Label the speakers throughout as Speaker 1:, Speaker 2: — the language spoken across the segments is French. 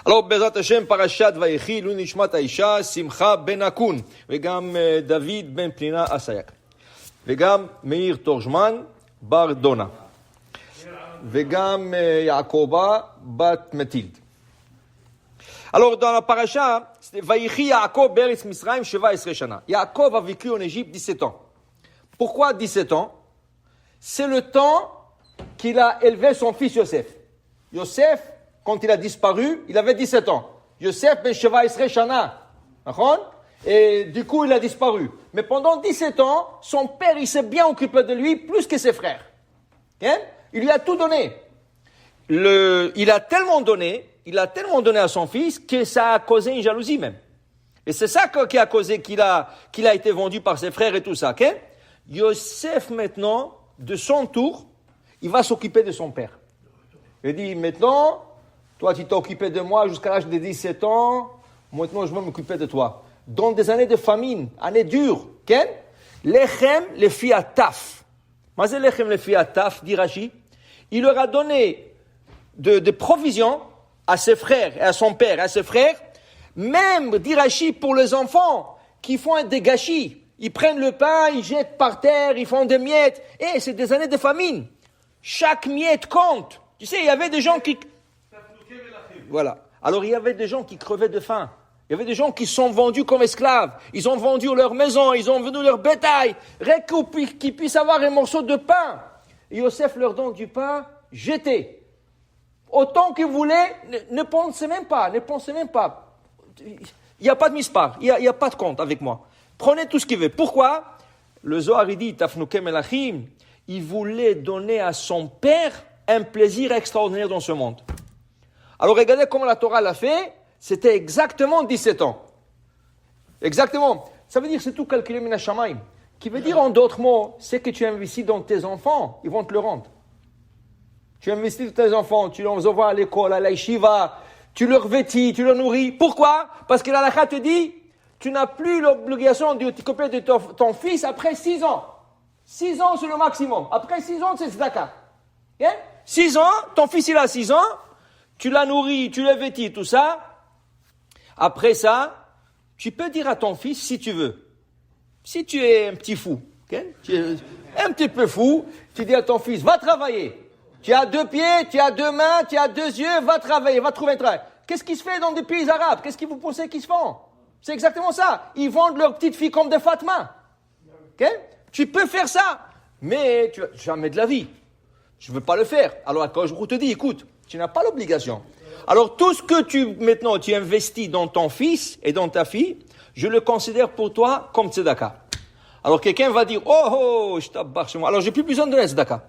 Speaker 1: Alors, Bezrat Hashem, Parashat Vayechi, Lunishmat Aisha, Simcha ben Akun, וגם David ben Plina Asayak, וגם Meir Torjman bar Dona, וגם Yaakoba bat Metild. Alors, dans la paracha, c'était Vayechi Yaakov Beretz Misraim Sheva Esrei Shana. Yaakov a vécu en Égypte 17 ans. Pourquoi 17 ans? C'est le temps qu'il a élevé son fils Yosef. Yosef, quand il a disparu, il avait 17 ans. Yosef ben Sheva Esrei Shana. Et du coup, il a disparu. Mais pendant 17 ans, son père, il s'est bien occupé de lui, plus que ses frères. Il lui a tout donné. Il a tellement donné à son fils que ça a causé une jalousie même. Et c'est ça qui a causé qu'il a été vendu par ses frères et tout ça. Yosef, maintenant, de son tour, il va s'occuper de son père. Il dit, maintenant, toi, tu t'es occupé de moi jusqu'à l'âge de 17 ans, maintenant, je vais m'occuper de toi. Dans des années de famine, années dures, Lechem le fiataf. Mais c'est Lechem le fiataf, dit Rashi. Il leur a donné de provisions à ses frères, et à son père, et à ses frères, même, dit Rashi, pour les enfants qui font des gâchis. Ils prennent le pain, ils jettent par terre, ils font des miettes. Et c'est des années de famine. Chaque miette compte. Tu sais, il y avait des gens qui... Voilà. Alors, il y avait des gens qui crevaient de faim. Il y avait des gens qui sont vendus comme esclaves. Ils ont vendu leur maison, ils ont vendu leur bétail. Rien qu'ils puissent avoir un morceau de pain. Et Yosef leur donne du pain, jetez. Autant qu'ils voulaient, ne pensez même pas. Il n'y a pas de mispar, il n'y a pas de compte avec moi. Prenez tout ce qu'il veut. Pourquoi? Le Zohar dit, Tafnuke Melachim, il voulait donner à son père un plaisir extraordinaire dans ce monde. Alors regardez comment la Torah l'a fait, c'était exactement 17 ans. Exactement. Ça veut dire que c'est tout calculé min hashamayim. Qui veut dire en d'autres mots, c'est que tu investis dans tes enfants, ils vont te le rendre. Tu investis dans tes enfants, tu les envoies à l'école, à la yeshiva, tu leur vêtis, tu leur nourris. Pourquoi? Parce que la halakha te dit, tu n'as plus l'obligation de t'occuper de ton fils après 6 ans. 6 ans, c'est le maximum. Après 6 ans, c'est tzedaka. 6 ans, ton fils il a 6 ans, tu l'as nourri, tu l'as vêti, tout ça. Après ça, tu peux dire à ton fils si tu veux. Si tu es un petit fou, tu es un petit peu fou, tu dis à ton fils, va travailler. Tu as 2 pieds, tu as 2 mains, tu as 2 yeux, va travailler, va trouver un travail. Qu'est-ce qui se fait dans des pays arabes? Qu'est-ce que vous pensez qu'ils se font? C'est exactement ça. Ils vendent leurs petites filles comme des Fatma. Tu peux faire ça, mais tu vas jamais de la vie. Je ne veux pas le faire. Alors quand je te dis, écoute, tu n'as pas l'obligation. Alors tout ce que tu investis dans ton fils et dans ta fille, je le considère pour toi comme tzedaka. Alors quelqu'un va dire, oh, je t'abbarre chez moi. Alors j'ai plus besoin de la tzedaka.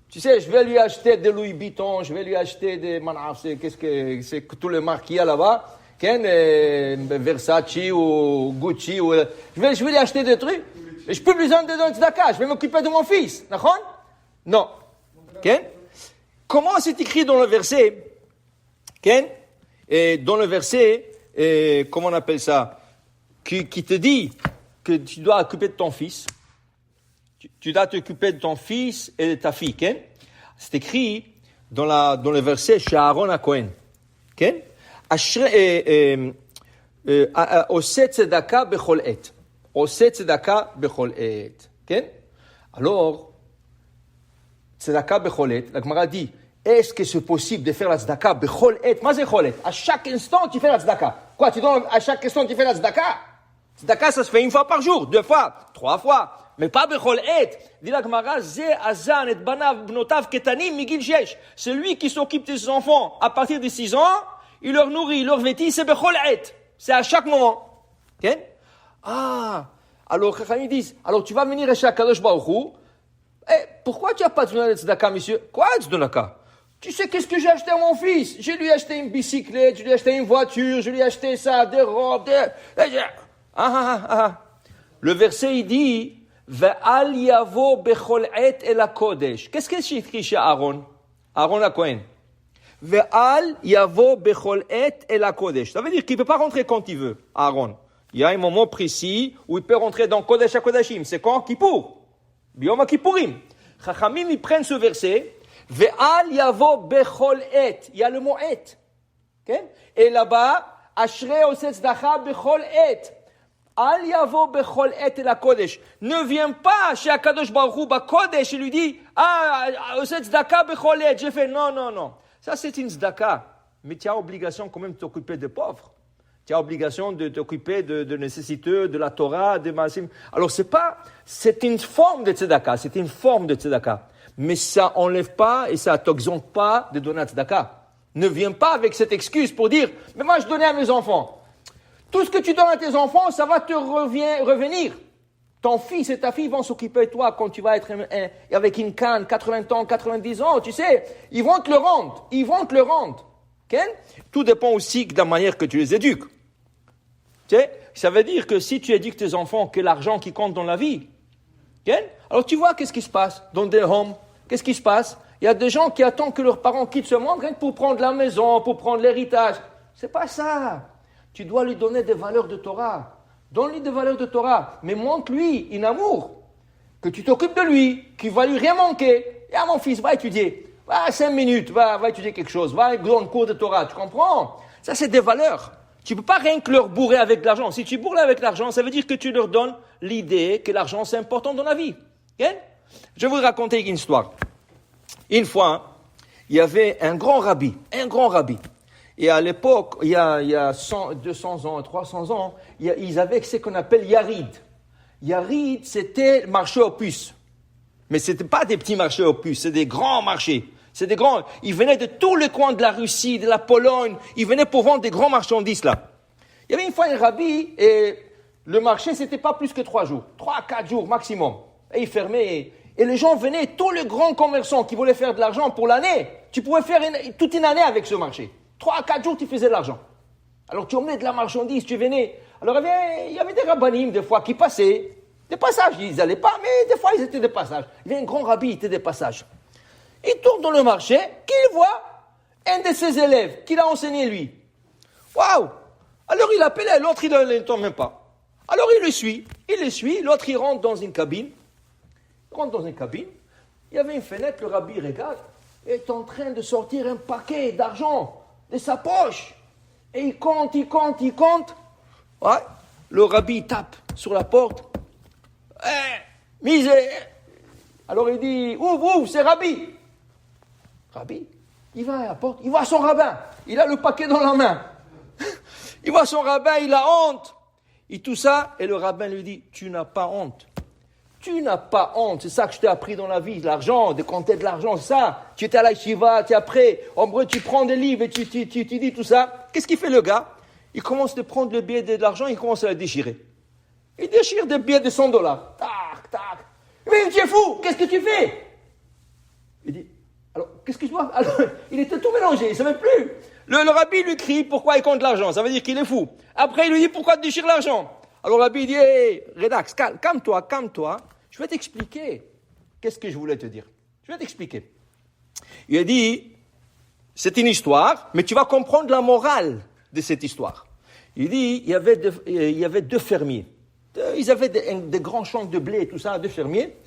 Speaker 1: Tu sais, je vais lui acheter des Louis Vuitton, je vais lui acheter des manaf, c'est tous les marques qu'il y a là-bas, Versace ou Gucci, je vais lui acheter des trucs, mais je n'ai plus besoin de tzedaka, je vais m'occuper de mon fils, d'accord? Non. Comment c'est écrit dans le verset? Et dans le verset, comment on appelle ça? Qui te dit que tu dois t'occuper de ton fils. Tu dois t'occuper de ton fils et de ta fille. C'est écrit dans le verset chez Aaron à Cohen. Oseh tzedaka bechol et. Oseh tzedaka bechol et. Alors, tzedaka bechol et, la Gemara dit, est-ce que c'est possible de faire la tzedaka bechol et? Mais c'est chol et. À chaque instant, tu fais la tzedaka. Quoi, tu donnes à chaque instant, tu fais la tzedaka? Tzedaka, ça se fait 1 fois par jour, 2 fois, 3 fois. Mais pas bechol et. Dit la Gemara, ze azan et banav bnotav ketanim migil shesh. C'est lui qui s'occupe de ses enfants à partir de 6 ans, il leur nourrit, il leur vêtit, c'est bechol et. C'est à chaque moment. Alors, ils disent, alors tu vas venir à chaque Kadosh Baruch Hu, pourquoi tu n'as pas donné de tzedaka, monsieur? Quoi, tzedaka? Tu sais qu'est-ce que j'ai acheté à mon fils? Je lui ai acheté une bicyclette, je lui ai acheté une voiture, je lui ai acheté ça, des robes, Le verset, il dit, Ve'al yavo bechol et el hakodesh. Qu'est-ce que c'est écrit chez Aaron? Aaron à Cohen. Ve'al yavo bechol et el hakodesh. Ça veut dire qu'il ne peut pas rentrer quand il veut, Aaron. Il y a un moment précis où il peut rentrer dans Kodesh HaKodashim. C'est quand? Kippour. Biyom HaKippourim. Chachamim, ils prennent ce verset. Ve'al yavo bechol et. Il y a le mot et. Okay? Et là-bas, Ashrei oseh tzedaka bechol et. Al yavo bechol et la kodesh. Ne viens pas chez Akadosh Baruch Hu, Kodesh, et lui dit, oseh tzedaka bechol et. J'ai fait, non. Ça, c'est une tzedaka. Mais tu as obligation quand même de t'occuper des pauvres. Tu as obligation de t'occuper de nécessiteux, de la Torah, de Maasim. Alors, c'est une forme de tzedaka. C'est une forme de tzedaka. Mais ça enlève pas et ça t'exonte pas de donner à tzedaka. Ne viens pas avec cette excuse pour dire, mais moi je donnais à mes enfants. Tout ce que tu donnes à tes enfants, ça va te revenir. Ton fils et ta fille vont s'occuper de toi quand tu vas être avec une canne, 80 ans, 90 ans, tu sais. Ils vont te le rendre. Okay? Tout dépend aussi de la manière que tu les éduques. Tu sais? Ça veut dire que si tu éduques tes enfants que l'argent qui compte dans la vie, okay? Alors tu vois qu'est-ce qui se passe dans des homes. Qu'est-ce qui se passe? Il y a des gens qui attendent que leurs parents quittent ce monde rien que pour prendre la maison, pour prendre l'héritage. C'est pas ça. Tu dois lui donner des valeurs de Torah. Donne-lui des valeurs de Torah. Mais montre-lui un amour. Que tu t'occupes de lui, qu'il va lui rien manquer. Et mon fils, va étudier. Va 5 minutes, va étudier quelque chose. Va dans le cours de Torah. Tu comprends? Ça, c'est des valeurs. Tu ne peux pas rien que leur bourrer avec de l'argent. Si tu bourres avec l'argent, ça veut dire que tu leur donnes l'idée que l'argent, c'est important dans la vie. Okay? Je vais vous raconter une histoire. Une fois, il y avait un grand rabbi. Et à l'époque, il y a 200 ans, 300 ans, ils avaient ce qu'on appelle Yarid. Yarid, c'était le marché aux puces. Mais ce n'était pas des petits marchés aux puces, c'est des grands marchés. Ils venaient de tous les coins de la Russie, de la Pologne. Ils venaient pour vendre des grands marchandises là. Il y avait une fois un rabbi et le marché, c'était pas plus que 3 jours. 3-4 jours maximum. Et il fermait. Et les gens venaient, tous les grands commerçants qui voulaient faire de l'argent pour l'année, tu pouvais faire toute une année avec ce marché. 3-4 jours, tu faisais de l'argent. Alors tu emmenais de la marchandise, tu venais. Alors il y avait des rabbinim des fois qui passaient. Des passages, ils n'allaient pas, mais des fois ils étaient des passages. Il y avait un grand rabbi, il était des passages. Il tourne dans le marché, qu'il voit un de ses élèves qu'il a enseigné lui. Waouh! Alors il appelait, l'autre il ne l'entend même pas. Alors il le suit, l'autre il rentre dans une cabine. Il y avait une fenêtre, le rabbi regarde, il est en train de sortir un paquet d'argent de sa poche. Et il compte. Ouais. Le rabbi tape sur la porte. Misère. Alors il dit, ouvre, c'est rabbi. Rabbi, il va à la porte, il voit son rabbin. Il a le paquet dans la main. Il voit son rabbin, il a honte. Et tout ça, et le rabbin lui dit, tu n'as pas honte. Tu n'as pas honte, c'est ça que je t'ai appris dans la vie, l'argent, de compter de l'argent, ça. Tu étais à la yeshiva, tu es après, en bref, tu prends des livres et tu dis tout ça. Qu'est-ce qu'il fait le gars? Il commence à prendre le billet de l'argent, il commence à le déchirer. Il déchire des billets de $100. Tac. Mais tu es fou, qu'est-ce que tu fais? Il dit, alors, qu'est-ce que je dois? Alors, il était tout mélangé, il ne savait plus. Le rabbi lui crie pourquoi il compte l'argent, ça veut dire qu'il est fou. Après, il lui dit pourquoi tu déchires l'argent. Alors, le rabbi dit, hey, relax, calme-toi. Je vais t'expliquer. Qu'est-ce que je voulais te dire? Je vais t'expliquer. Il a dit, c'est une histoire, mais tu vas comprendre la morale de cette histoire. Il dit, il y avait 2 fermiers. Ils avaient des grands champs de blé et tout ça, 2 fermiers.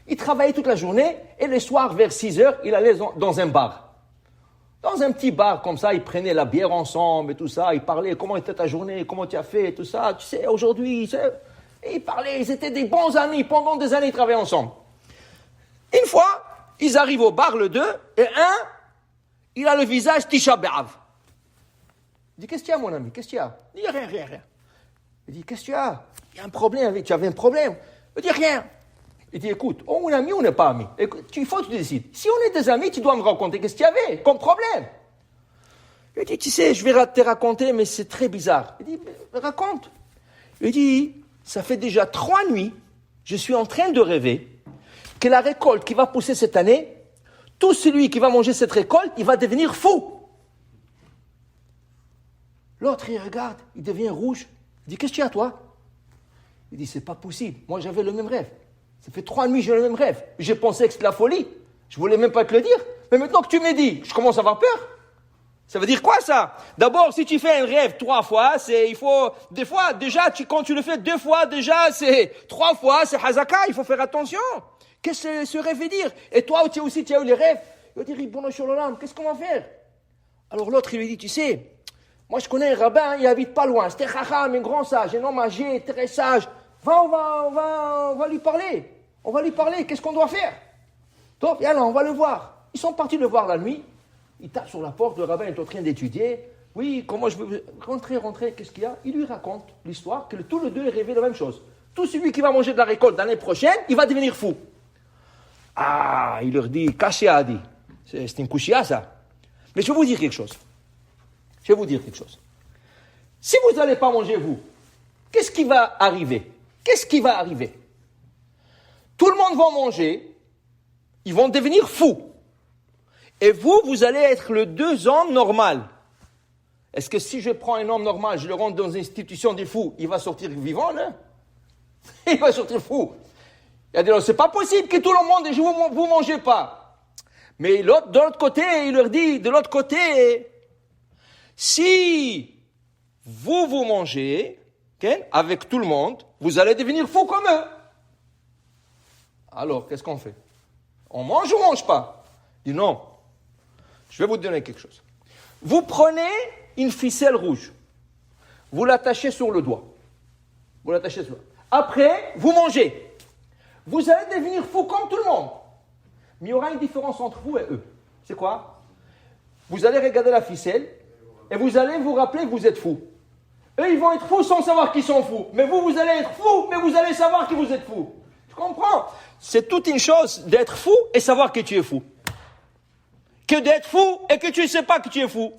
Speaker 1: Ils travaillaient toute la journée et le soir, vers 6 heures, ils allaient dans un bar. Dans un petit bar comme ça, ils prenaient la bière ensemble et tout ça. Ils parlaient, comment était ta journée, comment tu as fait et tout ça. Tu sais, aujourd'hui, et ils parlaient, ils étaient des bons amis. Pendant des années, ils travaillaient ensemble. Une fois, ils arrivent au bar, le 2, et il a le visage Tisha B'Av. Il dit, qu'est-ce qu'il y a, mon ami? Qu'est-ce qu'il y a? Il dit, rien. Il dit, qu'est-ce qu'il y a? Il y a un problème, tu avais un problème? Il dit, rien. Il dit, écoute, on est amis ou on n'est pas amis? Écoute, il faut que tu décides. Si on est des amis, tu dois me raconter qu'est-ce qu'il y avait comme problème. Il dit, tu sais, je vais te raconter, mais c'est très bizarre. Il dit, raconte. Il dit, ça fait déjà 3 nuits, je suis en train de rêver que la récolte qui va pousser cette année, tout celui qui va manger cette récolte, il va devenir fou. L'autre, il regarde, il devient rouge. Il dit, qu'est-ce qu'il y a, toi? Il dit, c'est pas possible. Moi, j'avais le même rêve. Ça fait 3 nuits, j'ai le même rêve. J'ai pensé que c'était la folie. Je voulais même pas te le dire. Mais maintenant que tu m'as dit, je commence à avoir peur. Ça veut dire quoi, ça? D'abord, si tu fais un rêve 3 fois, des fois, déjà, quand tu le fais 2 fois, déjà, c'est 3 fois, c'est hazaka, il faut faire attention. Qu'est-ce que ce rêve veut dire? Et toi aussi, tu as eu les rêves. Il va dire, bon, qu'est-ce qu'on va faire? Alors l'autre, il lui dit, tu sais, Moi, je connais un rabbin, il habite pas loin. C'était Chacham, un grand sage, un homme âgé, très sage. Va, on va lui parler. On va lui parler. Qu'est-ce qu'on doit faire? Top, et alors, on va le voir. Ils sont partis le voir la nuit. Il tape sur la porte, le rabbin est en train d'étudier. Oui, comment je veux... Rentrer, qu'est-ce qu'il y a? Il lui raconte l'histoire que tous les deux rêvaient la même chose. Tout celui qui va manger de la récolte l'année prochaine, il va devenir fou. Ah, il leur dit, Kashia dit. C'est une kushia, ça. Mais je vais vous dire quelque chose. Si vous n'allez pas manger, vous, qu'est-ce qui va arriver? Tout le monde va manger, ils vont devenir fous. Et vous allez être le 2 hommes normal. Est-ce que si je prends un homme normal, je le rentre dans une institution des fous, il va sortir vivant, là? Il va sortir fou. Il a dit, c'est pas possible que tout le monde, et vous mangez pas. Mais de l'autre côté, il leur dit, de l'autre côté, si vous mangez, okay, avec tout le monde, vous allez devenir fou comme eux. Alors, qu'est-ce qu'on fait? On mange ou on mange pas? Il dit non. Je vais vous donner quelque chose. Vous prenez une ficelle rouge. Vous l'attachez sur le doigt. Après, vous mangez. Vous allez devenir fou comme tout le monde. Mais il y aura une différence entre vous et eux. C'est quoi? Vous allez regarder la ficelle et vous allez vous rappeler que vous êtes fou. Eux, ils vont être fous sans savoir qu'ils sont fous. Mais vous allez être fou, mais vous allez savoir que vous êtes fou. Tu comprends? C'est toute une chose d'être fou et savoir que tu es fou. Que d'être fou et que tu ne sais pas que tu es fou.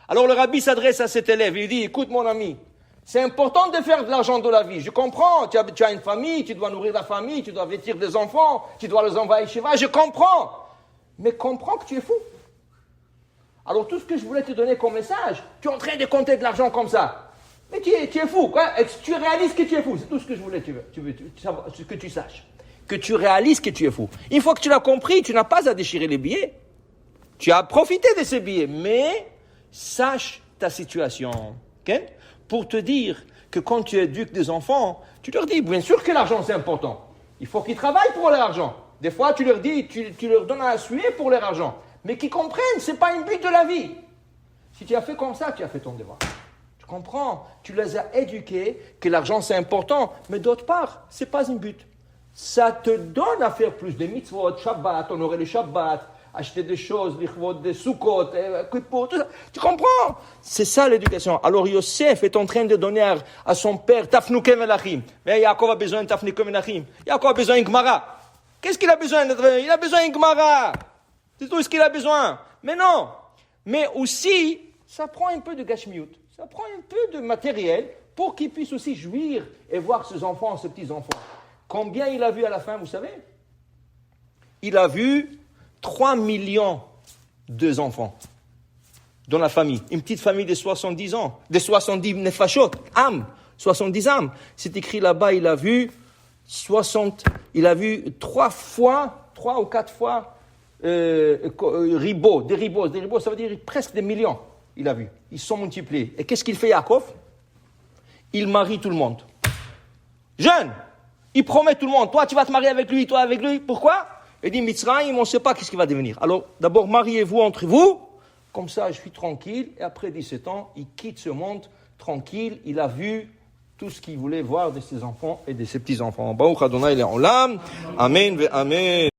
Speaker 1: Alors le rabbi s'adresse à cet élève, il dit, écoute mon ami, c'est important de faire de l'argent de la vie, je comprends, tu as une famille, tu dois nourrir la famille, tu dois vêtir des enfants, tu dois les envoyer chez moi, je comprends. Mais comprends que tu es fou. Alors tout ce que je voulais te donner comme message, tu es en train de compter de l'argent comme ça. Mais tu es fou, quoi. Tu réalises que tu es fou, c'est tout ce que je voulais que tu saches. Que tu réalises que tu es fou. Une fois que tu l'as compris, tu n'as pas à déchirer les billets. Tu as profité de ces billets, mais sache ta situation. Okay? Pour te dire que quand tu éduques des enfants, tu leur dis, bien sûr que l'argent c'est important. Il faut qu'ils travaillent pour leur argent. Des fois, tu leur dis, tu leur donnes à suer pour leur argent. Mais qu'ils comprennent, ce n'est pas un but de la vie. Si tu as fait comme ça, tu as fait ton devoir. Tu comprends? Tu les as éduqués que l'argent c'est important, mais d'autre part, ce n'est pas un but. Ça te donne à faire plus de mitzvot, Shabbat, honorer le Shabbat, acheter des choses, des soukot, tout ça. Tu comprends? C'est ça l'éducation. Alors Yosef est en train de donner à son père Tafnukem Melachim. Mais Yaakov a besoin de Tafnukem Melachim. Yaakov a besoin d'une Gemara. Qu'est-ce qu'il a besoin? Il a besoin d'une Gemara. C'est tout ce qu'il a besoin. Mais non. Mais aussi, ça prend un peu de gashmiut. Ça prend un peu de matériel pour qu'il puisse aussi jouir et voir ses enfants, ses petits-enfants. Combien il a vu à la fin, vous savez? Il a vu 3 millions d'enfants dans la famille. Une petite famille de 70 ans, de 70 nefashot, âmes, 70 âmes. C'est écrit là-bas, il a vu 3 ou 4 fois ribots, des ribots, ça veut dire presque des millions, il a vu. Ils sont multipliés. Et qu'est-ce qu'il fait, Yaakov? Il marie tout le monde. Jeune, il promet tout le monde, toi tu vas te marier avec lui, toi avec lui. Pourquoi? Il dit, Mitzrayim, on ne sait pas ce qui va devenir. Alors, d'abord, mariez-vous entre vous, comme ça je suis tranquille. Et après 17 ans, il quitte ce monde tranquille. Il a vu tout ce qu'il voulait voir de ses enfants et de ses petits-enfants. Baruch Adonai Le'olam. Amen ve Amen.